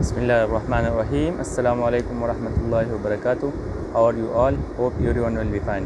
Bismillahirrahmanirrahim. Assalamu alaikum warahmatullahi wabarakatuh. How are you all? Hope everyone will be fine.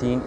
3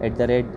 @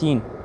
3